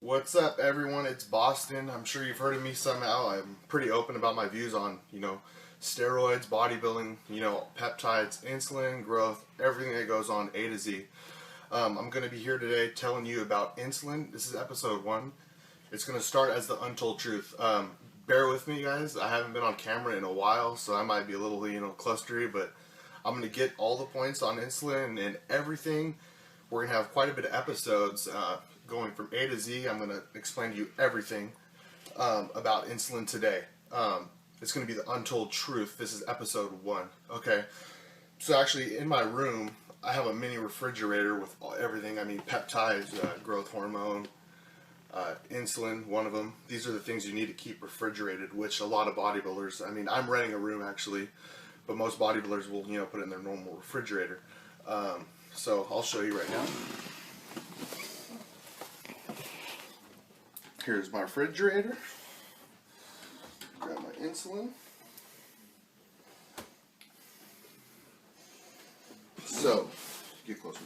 What's up, everyone? It's Bostin. I'm sure you've heard of me somehow. I'm pretty open about my views on, steroids, bodybuilding, peptides, insulin, growth, everything that goes on A to Z. I'm going to be here today telling you about insulin. This is episode 1. It's going to start as the untold truth. Bear with me, guys. I haven't been on camera in a while, so I might be a little, clustery, but I'm going to get all the points on insulin and everything. We're going to have quite a bit of episodes going from A to Z. I'm going to explain to you everything about insulin today. It's going to be the untold truth. This is episode 1. Okay. So actually, in my room, I have a mini refrigerator with everything. I mean, peptides, growth hormone, insulin, one of them. These are the things you need to keep refrigerated, which a lot of bodybuilders, I mean, I'm renting a room actually, but most bodybuilders will, put it in their normal refrigerator. So I'll show you right now. Here's my refrigerator. Grab my insulin. So, get closer.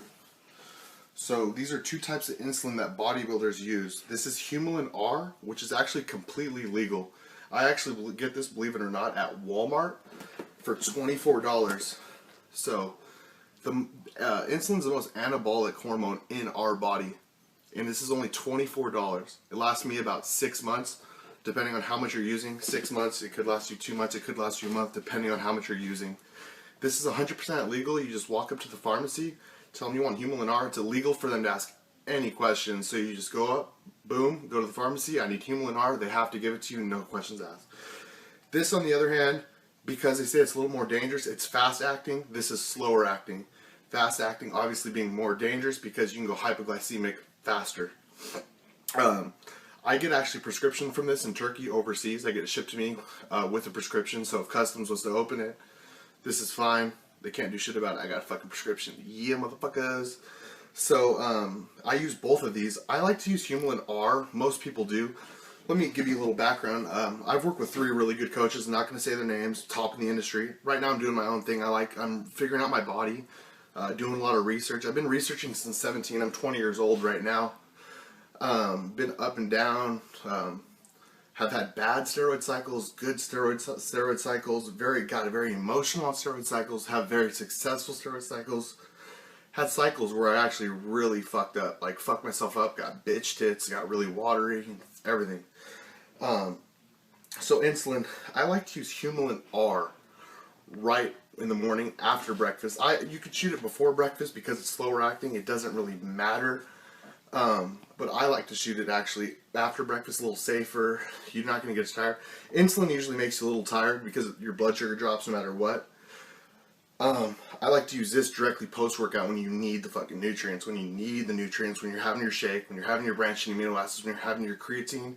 So these are two types of insulin that bodybuilders use. This is Humulin R, which is actually completely legal. I actually get this, believe it or not, at Walmart for $24. So the insulin is the most anabolic hormone in our body, and this is only $24. It lasts me about 6 months, depending on how much you're using. 6 months, it could last you 2 months, it could last you a month, depending on how much you're using. This is 100% legal. You just walk up to the pharmacy, tell them you want Humulin R. It's illegal for them to ask any questions, so you just go up, boom, go to the pharmacy, I need Humulin R. They have to give it to you, no questions asked. This, on the other hand, because they say it's a little more dangerous, it's fast acting. This is slower acting. Fast acting obviously being more dangerous because you can go hypoglycemic faster. I get actually prescription from this in Turkey overseas. I get it shipped to me with a prescription, so if customs was to open it, this is fine. They can't do shit about it. I got a fucking prescription. Yeah, motherfuckers. So I use both of these. I like to use Humulin R. Most people do. Let me give you a little background. I've worked with 3 really good coaches. I'm not going to say their names. Top in the industry. Right now I'm doing my own thing. I'm figuring out my body. Doing a lot of research. I've been researching since 17. I'm 20 years old right now. Been up and down. Have had bad steroid cycles, good steroid cycles. Got very emotional on steroid cycles. Have very successful steroid cycles. Had cycles where I actually really fucked up. Like fucked myself up. Got bitch tits. Got really watery. Everything. So insulin. I like to use Humulin R right in the morning after breakfast. You could shoot it before breakfast because it's slower acting. It doesn't really matter. But I like to shoot it actually after breakfast, a little safer. You're not going to get as tired. Insulin usually makes you a little tired because your blood sugar drops no matter what. I like to use this directly post-workout when you need the fucking nutrients, when you need the nutrients, when you're having your shake, when you're having your branching amino acids, when you're having your creatine.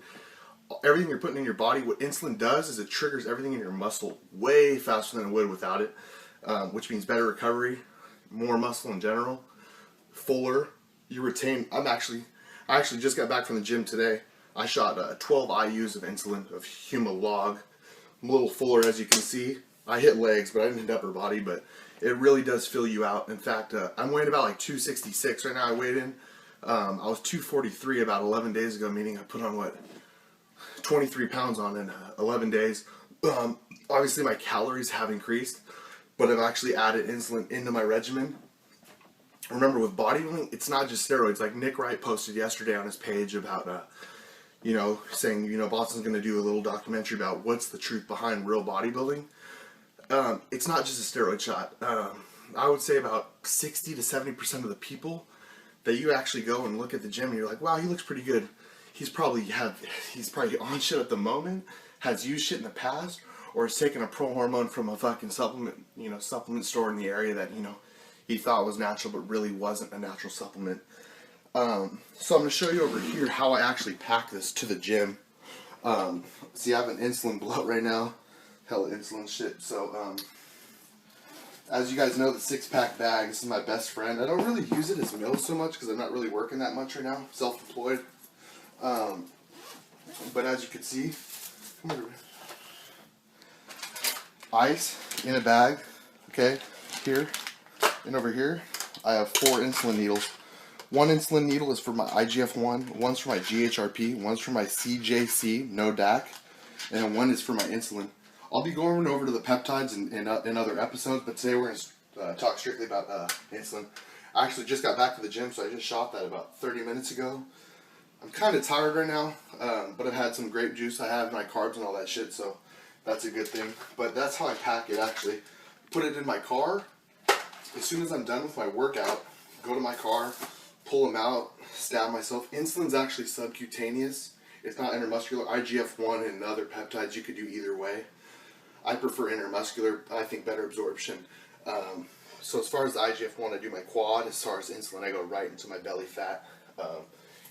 Everything you're putting in your body, what insulin does is it triggers everything in your muscle way faster than it would without it, which means better recovery, more muscle in general, fuller. You retain. I actually just got back from the gym today. I shot 12 IUs of insulin of Humalog. I'm a little fuller, as you can see. I hit legs, but I didn't hit upper body. But it really does fill you out. In fact, I'm weighing about like 266 right now. I weighed in. I was 243 about 11 days ago, meaning I put on 23 pounds on in 11 days. Obviously, my calories have increased, but I've actually added insulin into my regimen. Remember, with bodybuilding, it's not just steroids. Like Nick Wright posted yesterday on his page about, saying, Boston's going to do a little documentary about what's the truth behind real bodybuilding. It's not just a steroid shot. I would say about 60 to 70% of the people that you actually go and look at the gym and you're like, wow, he looks pretty good. He's probably on shit at the moment, has used shit in the past, or has taken a pro hormone from a fucking supplement store in the area that, he thought was natural, but really wasn't a natural supplement. So I'm going to show you over here how I actually pack this to the gym. See, I have an insulin bloat right now. Hella insulin shit. So, as you guys know, the 6-pack bag, this is my best friend. I don't really use it as meals so much because I'm not really working that much right now. Self-employed. But as you can see, ice in a bag. Okay, here. And over here, I have 4 insulin needles. One insulin needle is for my IGF-1, one's for my GHRP, one's for my CJC, no DAC, and one is for my insulin. I'll be going over to the peptides in other episodes, but today we're going to talk strictly about insulin. I actually just got back to the gym, so I just shot that about 30 minutes ago. I'm kind of tired right now, but I've had some grape juice. I have my carbs and all that shit, so that's a good thing. But that's how I pack it, actually. Put it in my car. As soon as I'm done with my workout, go to my car, pull them out, stab myself. Insulin's actually subcutaneous. It's not intermuscular. IGF-1 and other peptides, you could do either way. I prefer intermuscular. I think better absorption. So as far as the IGF-1, I do my quad. As far as insulin, I go right into my belly fat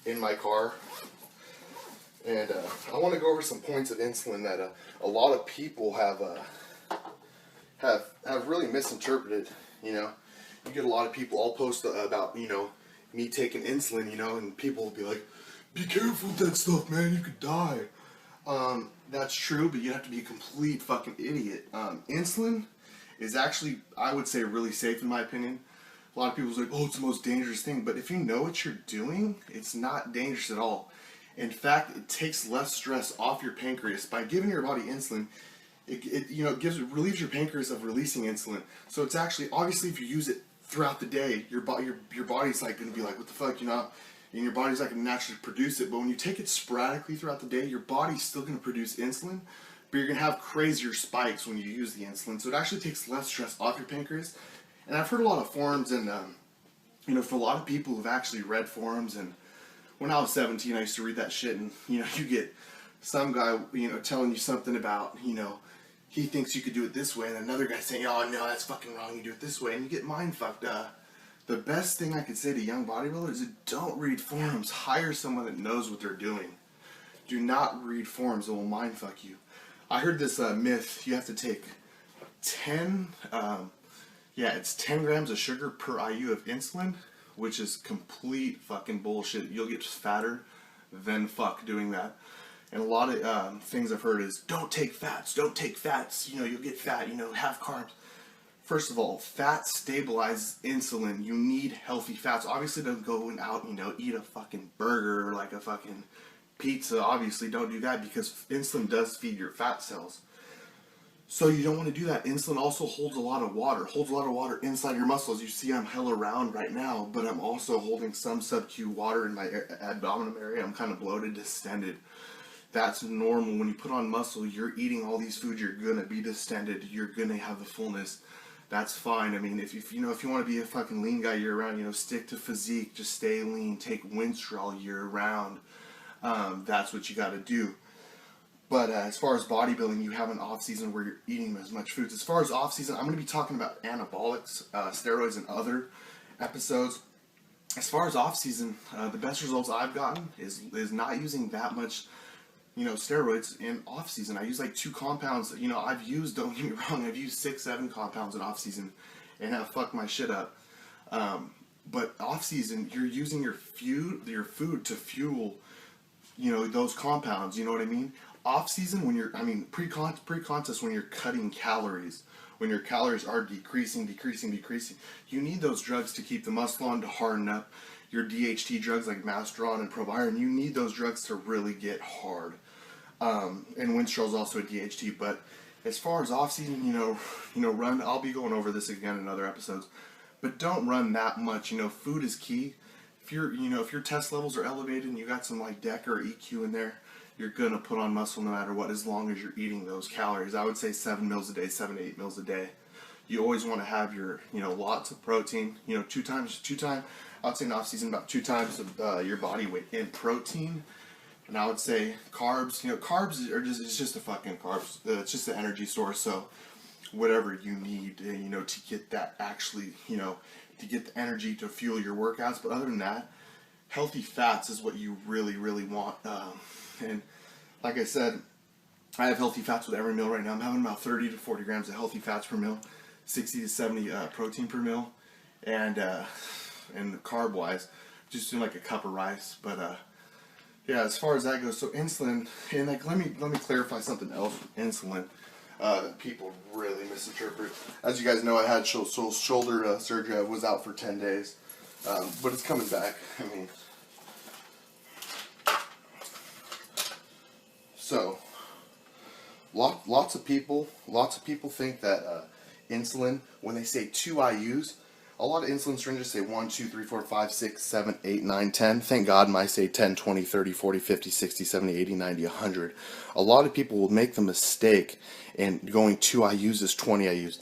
in my car. And I want to go over some points of insulin that a lot of people have really misinterpreted. You know, you get a lot of people. I'll post about me taking insulin, and people will be like, "Be careful with that stuff, man. You could die." That's true, but you have to be a complete fucking idiot. Insulin is actually, I would say, really safe in my opinion. A lot of people's like, "Oh, it's the most dangerous thing," but if you know what you're doing, it's not dangerous at all. In fact, it takes less stress off your pancreas by giving your body insulin. It relieves your pancreas of releasing insulin. So it's actually, obviously, if you use it throughout the day, your body's like going to be like, "What the fuck," and your body's not going to naturally produce it. But when you take it sporadically throughout the day, your body's still going to produce insulin, but you're going to have crazier spikes when you use the insulin. So it actually takes less stress off your pancreas. And I've heard a lot of forums, and for a lot of people who've actually read forums, and when I was 17, I used to read that shit, and you get some guy telling you something about he thinks you could do it this way, and another guy saying, "Oh no, that's fucking wrong, you do it this way," and you get mind fucked. The best thing I could say to young bodybuilders is don't read forums. Hire someone that knows what they're doing. Do not read forums; it will mind fuck you. I heard this myth: you have to take 10 grams of sugar per IU of insulin, which is complete fucking bullshit. You'll get fatter than fuck doing that. And a lot of things I've heard is, don't take fats, you'll get fat, have carbs. First of all, fat stabilizes insulin. You need healthy fats. Obviously, don't go out and eat a fucking burger or like a fucking pizza. Obviously, don't do that because insulin does feed your fat cells. So you don't want to do that. Insulin also holds a lot of water inside your muscles. You see I'm hella round right now, but I'm also holding some sub-Q water in my abdominal area. I'm kind of bloated, distended. That's normal. When you put on muscle, you're eating all these foods, you're going to be distended, you're going to have the fullness. That's fine. I mean, if you want to be a fucking lean guy year round, stick to physique, just stay lean, take Winstrol year round. That's what you got to do. But as far as bodybuilding, you have an off-season where you're eating as much foods. As far as off-season, I'm going to be talking about anabolics, steroids, and other episodes. As far as off-season, the best results I've gotten is not using that much, steroids in off-season. I use like 2 compounds. I've used, don't get me wrong, I've used 6-7 compounds in off-season and have fucked my shit up. But off-season, you're using your food to fuel, those compounds. You know what I mean? Off-season, pre-contest, when you're cutting calories, when your calories are decreasing, you need those drugs to keep the muscle on, to harden up. Your DHT drugs like Masteron and Proviron, you need those drugs to really get hard. And Winstrol is also a DHT. But as far as off-season, run. I'll be going over this again in other episodes. But don't run that much. Food is key. If your test levels are elevated and you got some like DEC or EQ in there, you're gonna put on muscle no matter what, as long as you're eating those calories. I would say 7 meals a day, 7 to 8 meals a day. You always want to have your, lots of protein. 2 times. I would say in off season about 2 times of your body weight in protein. And I would say carbs. Carbs are just a fucking carbs. It's just an energy source. So whatever you need, to get that actually, to get the energy to fuel your workouts. But other than that, healthy fats is what you really, really want. And like I said, I have healthy fats with every meal right now. I'm having about 30 to 40 grams of healthy fats per meal, 60 to 70 protein per meal, and carb-wise, just doing like a cup of rice. But yeah, as far as that goes, so insulin, and like let me clarify something else with insulin that people really misinterpret. As you guys know, I had shoulder surgery. I was out for 10 days. but it's coming back. I mean, so lots of people think that insulin, when they say 2 IUs, a lot of insulin syringes say 1, 2, 3, 4, 5, 6, 7, 8, 9, 10. Thank God mine say 10, 20, 30, 40, 50, 60, 70, 80, 90, 100. A lot of people will make the mistake in going 2 IUs is 20 IUs.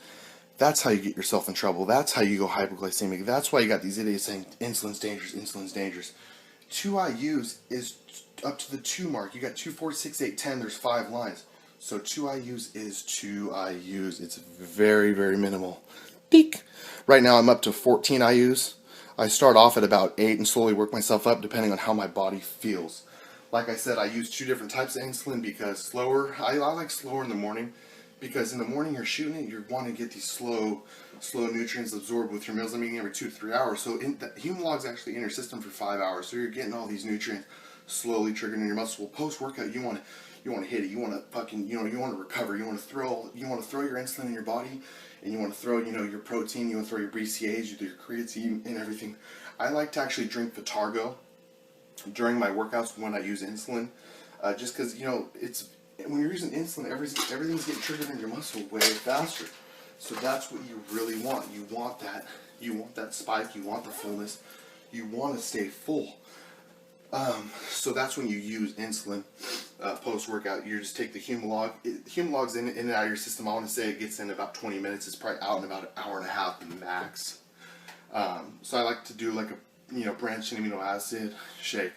That's how you get yourself in trouble. That's how you go hypoglycemic. That's why you got these idiots saying insulin's dangerous, insulin's dangerous. 2 IUs is up to the 2 mark. You got 2, 4, 6, 8, 10. There's 5 lines. So 2 IUs is 2 IUs. It's very, very minimal. Beak. Right now I'm up to 14 IUs. I start off at about 8 and slowly work myself up depending on how my body feels. Like I said, I use 2 different types of insulin because slower, I like slower in the morning, because in the morning you're shooting it, you want to get these slow nutrients absorbed with your meals. I'm eating every 2 to 3 hours. So the human log's actually in your system for 5 hours. So you're getting all these nutrients slowly triggering in your muscles. Well, post-workout, you want to hit it. You want to fucking, you want to recover. You want to throw your insulin in your body, and you want to throw, your protein. You want to throw your BCAAs, your creatine, and everything. I like to actually drink Vitargo during my workouts when I use insulin, just because it's when you're using insulin, everything's getting triggered in your muscle way faster. So that's what you really want. You want that spike. You want the fullness. You want to stay full. So that's when you use insulin post-workout. You just take the Humalog. Humalog's in and out of your system. I want to say it gets in about 20 minutes. It's probably out in about an hour and a half max. So I like to do like a branched amino acid shake.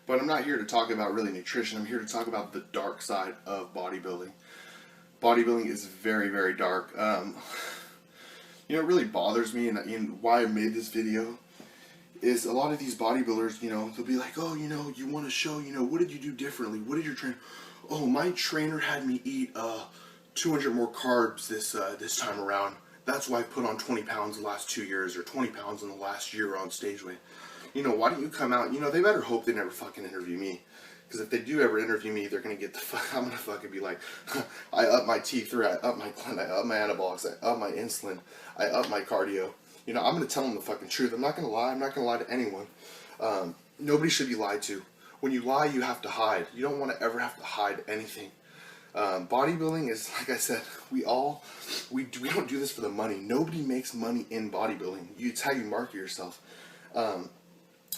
But I'm not here to talk about really nutrition. I'm here to talk about the dark side of bodybuilding. Bodybuilding is very, very dark. It really bothers me, and why I made this video is a lot of these bodybuilders, they'll be like, oh, you want to show, what did you do differently? What did your trainer? Oh, my trainer had me eat 200 more carbs this time around. That's why I put on 20 pounds the last 2 years, or 20 pounds in the last year on stage weight. Why don't you come out? They better hope they never fucking interview me. Because if they do ever interview me, they're going to get the fuck, I'm going to fucking be like, I up my T3, I up my blend, I up my anabolics, I up my insulin, I up my cardio. I'm going to tell them the fucking truth. I'm not going to lie. I'm not going to lie to anyone. Nobody should be lied to. When you lie, you have to hide. You don't want to ever have to hide anything. Bodybuilding is, like I said, we don't do this for the money. Nobody makes money in bodybuilding. It's how you market yourself.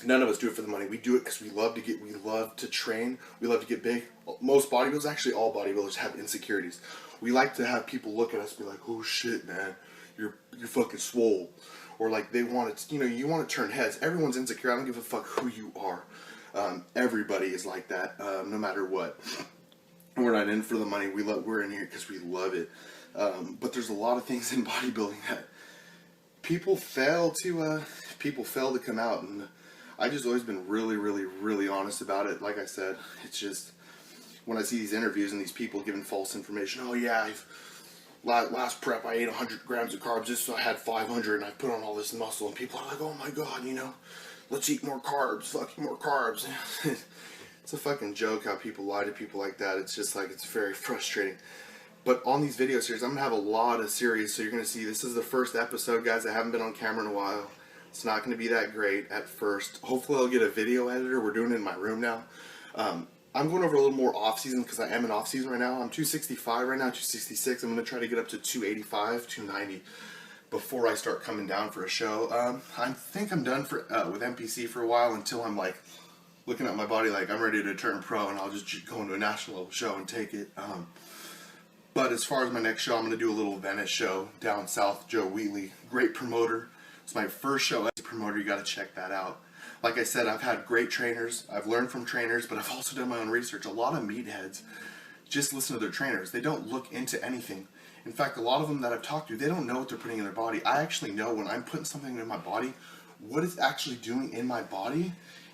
None of us do it for the money. We do it because we love to train, we love to get big. Most bodybuilders, actually all bodybuilders, have insecurities. We like to have people look at us and be like, oh shit, man, you're fucking swole. Or like they want to, you want to turn heads. Everyone's insecure. I don't give a fuck who you are. Everybody is like that, no matter what. We're not in for the money. We're in here because we love it. But there's a lot of things in bodybuilding that people fail to come out, and I just always been really, really, really honest about it. Like I said, it's just when I see these interviews and these people giving false information. Oh yeah, last prep I ate 100 grams of carbs. This I had 500, and I put on all this muscle. And people are like, oh my god, let's eat more carbs. Fucking more carbs. It's a fucking joke how people lie to people like that. It's just like, it's very frustrating. But on these video series, I'm going to have a lot of series. So you're going to see, this is the first episode, guys. I haven't been on camera in a while. It's not going to be that great at first. Hopefully I'll get a video editor. We're doing it in my room now. I'm going over a little more off-season because I am in off-season right now. I'm 265 right now, 266. I'm going to try to get up to 285, 290 before I start coming down for a show. I think I'm done with NPC for a while until I'm like looking at my body like I'm ready to turn pro, and I'll just go into a national level show and take it. But as far as my next show, I'm going to do a little Venice show down south. Joe Wheatley, great promoter. It's my first show as a promoter. You got to check that out. Like I said, I've had great trainers. I've learned from trainers, but I've also done my own research. A lot of meatheads just listen to their trainers. They don't look into anything. In fact, a lot of them that I've talked to, they don't know what they're putting in their body. I actually know when I'm putting something in my body, what it's actually doing in my body,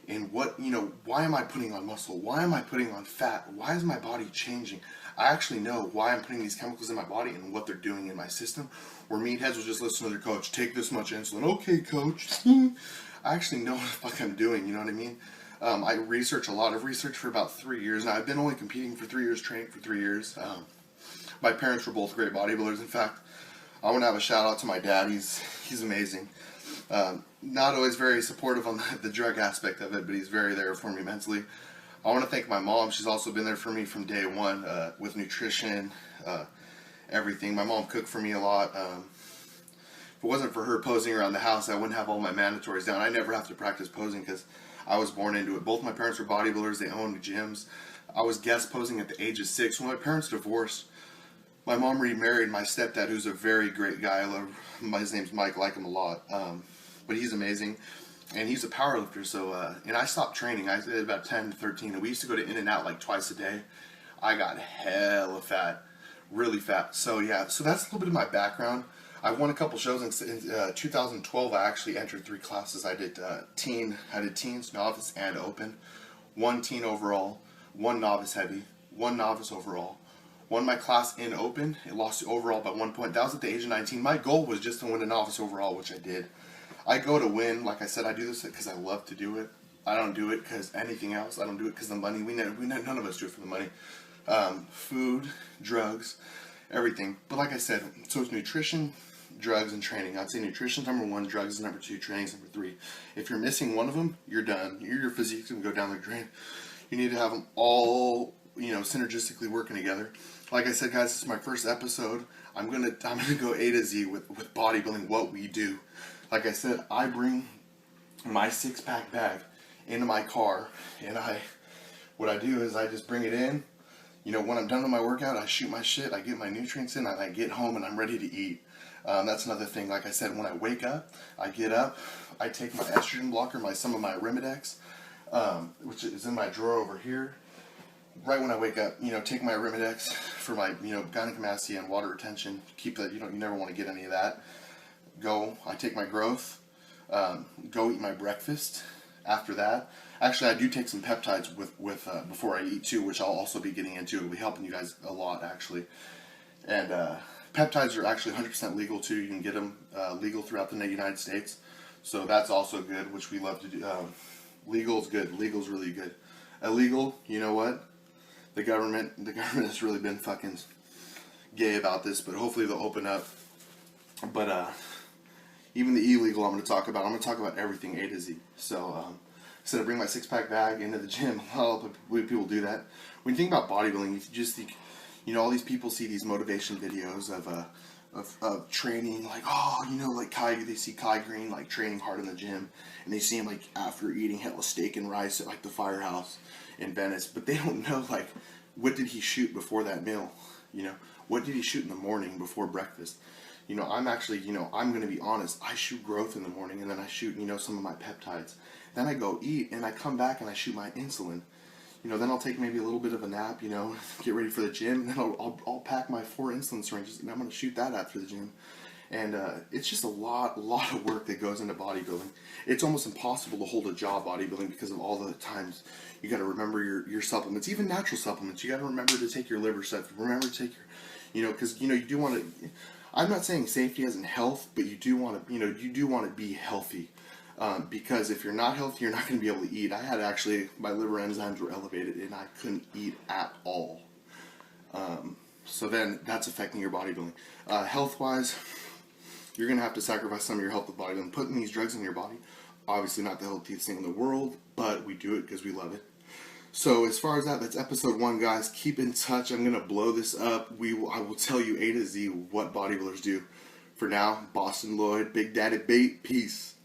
and what, why am I putting on muscle? Why am I putting on fat? Why is my body changing? I actually know why I'm putting these chemicals in my body and what they're doing in my system. Where meatheads will just listen to their coach, take this much insulin. Okay, coach. I actually know what the fuck I'm doing, you know what I mean? I research a lot. I've researched for about 3 years now. I've been only competing for 3 years, training for 3 years. My parents were both great bodybuilders. In fact, I want to have a shout out to my dad. He's amazing. Not always very supportive on the drug aspect of it, but he's very there for me mentally. I want to thank my mom. She's also been there for me from day one with nutrition, everything. My mom cooked for me a lot. If it wasn't for her posing around the house, I wouldn't have all my mandatories down. I never have to practice posing because I was born into it. Both my parents were bodybuilders. They owned gyms. I was guest posing at the age of 6. When my parents divorced, my mom remarried my stepdad, who's a very great guy. I love him. His name's Mike. I like him a lot. But he's amazing. And he's a power lifter. So, and I stopped training. I did about 10 to 13. And we used to go to In-N-Out like twice a day. I got hella fat. Really fat. So, yeah. So that's a little bit of my background. I won a couple shows. In 2012, I actually entered 3 classes. I did teens, novice, and open. 1 teen overall, 1 novice heavy, 1 novice overall. Won my class in open. It lost the overall by 1 point. That was at the age of 19. My goal was just to win a novice overall, which I did. I go to win. Like I said, I do this because I love to do it. I don't do it because anything else. I don't do it because of the money. None of us do it for the money. Food, drugs, everything. But like I said, so it's nutrition, drugs, and training. I'd say nutrition's number 1, drugs is number 2, training's number 3. If you're missing one of them, you're done. Your physique's gonna go down the drain. You need to have them all, synergistically working together. Like I said, guys, this is my first episode. I'm gonna go A to Z with bodybuilding, what we do. Like I said, I bring my 6-pack bag into my car, and what I do is I just bring it in. When I'm done with my workout, I shoot my shit, I get my nutrients in, and I get home and I'm ready to eat. That's another thing. Like I said, when I wake up, I get up, I take my estrogen blocker, some of my Arimidex, which is in my drawer over here. Right when I wake up, take my Arimidex for my, gynecomastia and water retention. Keep that, you never want to get any of that. I take my growth, go eat my breakfast. After that, actually, I do take some peptides before I eat too, which I'll also be getting into. It'll be helping you guys a lot, actually. And peptides are actually 100% legal too. You can get them legal throughout the United States, so that's also good, which we love to do. Legal is good. Legal's really good. Illegal, you know what? The government has really been fucking gay about this, but hopefully they'll open up. But even the illegal, I'm going to talk about everything A to Z. So instead of bring my 6-pack bag into the gym, a lot of people do that. When you think about bodybuilding, you just think, all these people see these motivation videos of training, like, like they see Kai Green, like, training hard in the gym, and they see him, like, after eating hella steak and rice at, like, the Firehouse in Venice, but they don't know, like, what did he shoot before that meal, what did he shoot in the morning before breakfast. I'm actually, I'm going to be honest, I shoot growth in the morning, and then I shoot, some of my peptides. Then I go eat, and I come back and I shoot my insulin. Then I'll take maybe a little bit of a nap, get ready for the gym, and then I'll pack my 4 insulin syringes, and I'm going to shoot that after the gym. And it's just a lot of work that goes into bodybuilding. It's almost impossible to hold a job bodybuilding because of all the times you got to remember your supplements, even natural supplements. You got to remember to take your liver stuff. Remember to take your, because you do want to. I'm not saying safety as in health, but you do want to be healthy. Because if you're not healthy, you're not going to be able to eat. I had my liver enzymes were elevated and I couldn't eat at all. So then that's affecting your bodybuilding. Health-wise, you're going to have to sacrifice some of your health with bodybuilding. Putting these drugs in your body, obviously not the healthiest thing in the world, but we do it because we love it. So as far as that's episode 1, guys. Keep in touch. I'm going to blow this up. I will tell you A to Z what bodybuilders do. For now, Bostin Loyd, Big Daddy Bait, peace.